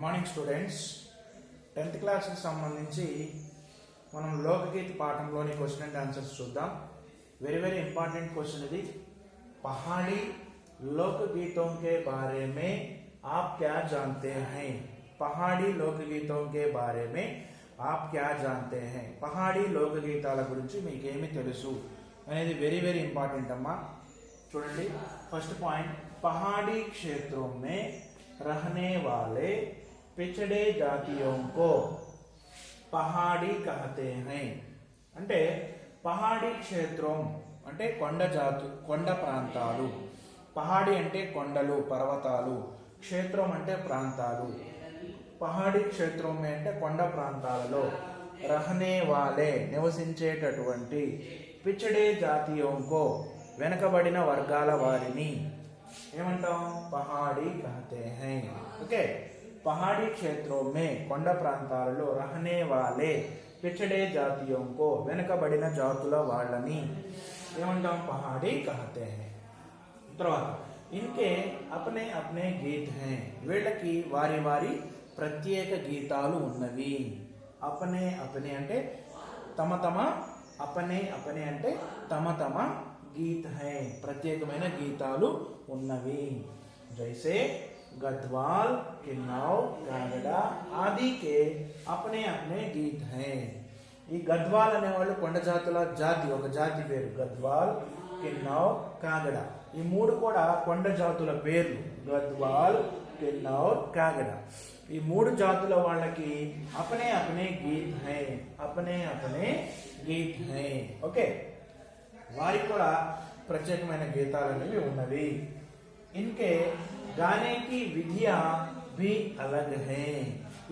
Morning students, 10th క్లాస్కి సంబంధించి మనం లోకగీత పాఠంలోని క్వశ్చన్ అండ్ ఆన్సర్స్ చూద్దాం. వెరీ इंपॉर्टेंट क्वेश्चन ఇది. पहाड़ी लोकगीतों के बारे में आप क्या जानते हैं? पहाड़ी लोकगीतों के बारे में आप क्या जानते हैं? पहाड़ी లోకగీతాల గురించి మీకు ఏమి తెలుసు అనేది వెరీ इंपॉर्टेंट అమ్మా. చూడండి, ఫస్ట్ పాయింట్, पहाड़ी क्षेत्रों में रहने वाले पिछड़े जातियों को पहाड़ी कहते हैं. అంటే పహాడీ క్షేత్రం అంటే కొండ ప్రాంతాలు. పహాడీ అంటే కొండలు, పర్వతాలు. క్షేత్రం అంటే ప్రాంతాలు. పహాడీ క్షేత్రం అంటే కొండ ప్రాంతాలలో రహనే వాలే నివసించేటటువంటి పిछड़े जातियों को వెనకబడిన వర్గాల వారిని ఏమంటాం? పహాడీ कहते हैं. ఓకే, पहाड़ी क्षेत्रों में కొండ ప్రాంతాలలో रहने वाले पिछड़े जातियों को వెనకబడిన జాతుల వాళ్ళని ఏమంటాం? పహాడీ कहते हैं. తర్వాత, इनके अपने अपने गीत हैं. వీళ్ళకి వారి వారి ప్రత్యేక గీతాలు ఉన్నవి. अपने अपने అంటే తమ తమ, अपने अपने అంటే తమ తమ గీత है, ప్రత్యేకమైన గీతాలు ఉన్నవి. जैसे गढ़वाल, किन्नौर, कांगड़ा आदि के अपने अपने गीत हैं. ఈ గద్వాల్ అనేవాళ్ళు కొండ జాతుల జాతి, ఒక జాతి పేరు. గద్వాల్, కిన్నౌర్, కాగడ, ఈ మూడు కూడా కొండ జాతుల పేర్లు. గద్వాల్, కిన్నౌర్, కాగడ, ఈ మూడు జాతుల వాళ్ళకి अपने अपने गीत हैं, अपने अपने गीत हैं. ఓకే, వారికి కూడా ప్రత్యేకమైన గీతాలు అనేవి ఉన్నవి. इनके गाने की विधियां भी अलग हैं.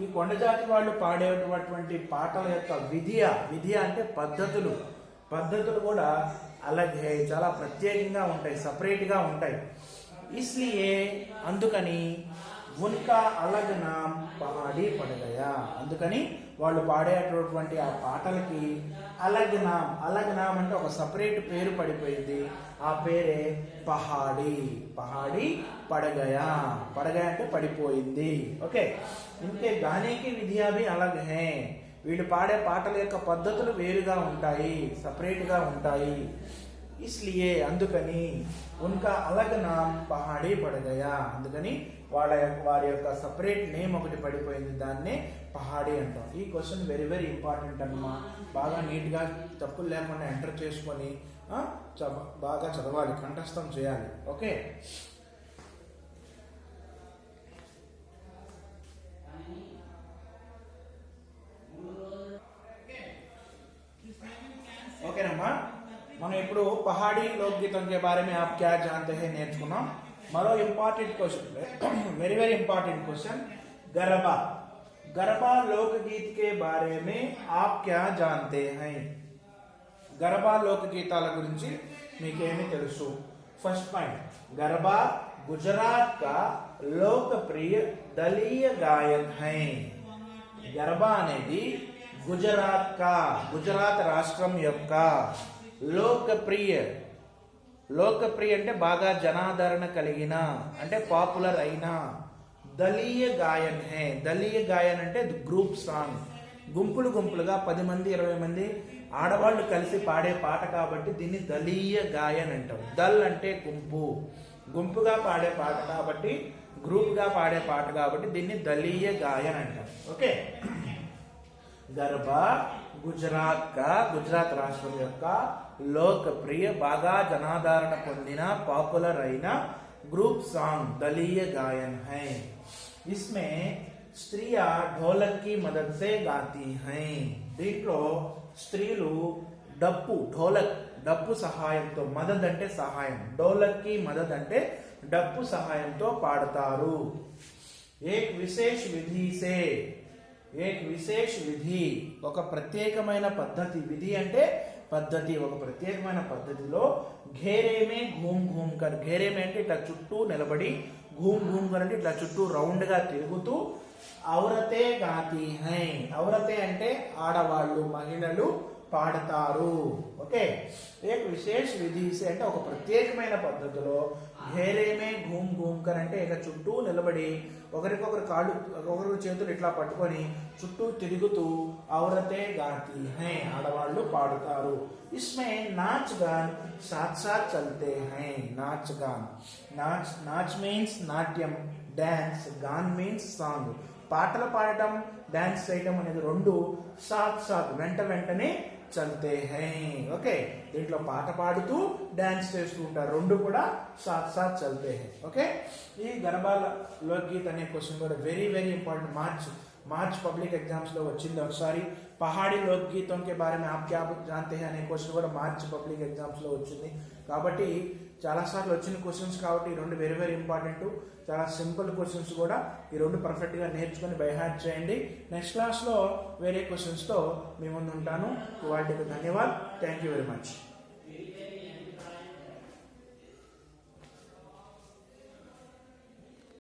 ఈ కొండ జాతి వాళ్ళు పాడేటటువంటి పాటల యొక్క విధియ అంటే పద్ధతులు కూడా अलग है, చాలా ప్రత్యేకంగా ఉంటాయి, సపరేట్ గా ఉంటాయి. इसलिए అందుకని उनका अलग नाम पहाड़ी पड़ गया. అందుకని వాళ్ళు పాడేటటువంటి ఆ పాటలకి अलग नाम అంటే ఒక సపరేట్ పేరు పడిపోయింది. ఆ పేరే పహాడీ. పహాడీ పड़ गया అంటే పడిపోయింది. ఓకే, ఇంకే గానే కి విధియా भी अलग हैं. వీళ్ళు పాడే పాటల యొక్క పద్ధతులు వేరుగా ఉంటాయి, సపరేట్ గా ఉంటాయి. इसलिए అందుకని उनका अलग नाम पहाड़ी पड़ गया. అందుకని వారి యొక్క సపరేట్ నేమ్ ఒకటి పడిపోయింది, దాన్నే పహాడీ అంటాం. ఈ క్వశ్చన్ వెరీ ఇంపార్టెంట్ అన్నమా. బాగా నీట్ గా తప్పులు లేకుండా ఎంటర్ చేసుకొని బాగా చదవాలి, కంఠస్థం చేయాలి. ఓకే, ఓకేనమ్మా. మనం ఇప్పుడు పహాడీ లోకగీతం के बारे में आप क्या जानते हैं నేర్చుకున్నాం. మరో important question, very important question, garba लोकगीत के बारे में आप क्या जानते हैं? गरबा లోకగీతాల గురించి మీకేమి తెలుసు? ఫస్ట్ పాయింట్, गरबा गुजरात का लोकप्रिय दलीय गायन है. गरबा అనేది గుజరాత్ రాష్ట్రం యొక్క లోకప్రియ అంటే బాగా జనాదరణ కలిగిన, అంటే పాపులర్ అయిన దళీయ గాయన్ హే. దళీయ గాయన్ అంటే గ్రూప్ సాంగ్, గుంపులుగా 10 మంది 20 మంది ఆడవాళ్ళు కలిసి పాడే పాట కాబట్టి దీన్ని దళీయ గాయన్ అంటాం. దల్ అంటే గుంపుగా పాడే పాట కాబట్టి, గ్రూప్ గా పాడే పాట కాబట్టి దీన్ని దళీయ గాయన్ అంటాం. ఓకే, గర్బా గుజరాత్ రాష్ట్రం యొక్క లోకప్రియ, బాగా జనాదరణ పొందిన, పాపులర్ అయిన గ్రూప్ సాంగ్ దళీయ గాయన్ है. इसमें स्त्रियां ढोलक की मदद से गाती हैं. దీంట్లో స్త్రీలు డప్పు సహాయంతో, మదద్ అంటే సహాయం, ఢోలక్ కి మదద్ అంటే డప్పు సహాయంతో పాడతారు. एक విశేష విధి ఒక ప్రత్యేకమైన పద్ధతి. విధి అంటే పద్ధతి, ఒక ప్రత్యేకమైన పద్ధతిలో ఘేరేమే ఘూమ్ కర్, ఘేరేమే అంటే ఇట్లా చుట్టూ నిలబడి, ఘూమ్ కర్ అంటే ఇట్లా చుట్టూ రౌండ్ గా తిరుగుతూ ఔరతే గాతీ హై. ఔరతే అంటే ఆడవాళ్ళు, మహిళలు పాడతారు. ఓకే, ఏక్ విశేష విధి అంటే ఒక ప్రత్యేకమైన పద్ధతిలో घेरे में घूम घूम कर అంటే ఇక చుట్టూ నిలబడి ఒకరికొకరు కాళ్ళు ఒకరి చేతులు ఇట్లా పట్టుకొని చుట్టూ తిరుగుతూ ఔరతే గాతి హై ఆడవాళ్ళు పాడుతారు. इसमें नाच गान साथ साथ चलते हैं. नाच गान नाच मीन्स నాట్యం, డాన్స్, గాన్ మీన్స్ సాంగ్. పాటలు పాడటం డాన్స్ చేయటం అనేది రెండు సాత్ సాత్ వెంటనే చల్తే హై. ఓకే, దీంట్లో పాట పాడుతూ డాన్స్ చేస్తూ ఉంటారు, రెండు కూడా సాత్ సాత్ చల్తే హై. ఓకే, ఈ గర్భాల లోక్గీత్ అనే క్వశ్చన్ కూడా వెరీ इंपॉर्टेंट. मार्च पब्लिक एग्जाम्स లో వచ్చింది ఒకసారి. పహాడీ లోక్ గీతం కే బారే మే ఆప్ క్యా జాంతే హై అనే క్వశ్చన్ కూడా మార్చ్ పబ్లిక్ ఎగ్జామ్స్ లో వచ్చింది. కాబట్టి చాలా సార్లు వచ్చిన క్వశ్చన్స్ కాబట్టి ఈ రెండు వెరీ ఇంపార్టెంట్. చాలా సింపుల్ క్వశ్చన్స్ కూడా ఈ రెండు పర్ఫెక్ట్ గా నేర్చుకొని బై హార్ట్ చేయండి. నెక్స్ట్ క్లాస్ లో వేరే క్వశ్చన్స్ తో మీ ముందు ఉంటాను. వాటికి ధన్యవాదాలు. Thank you very much.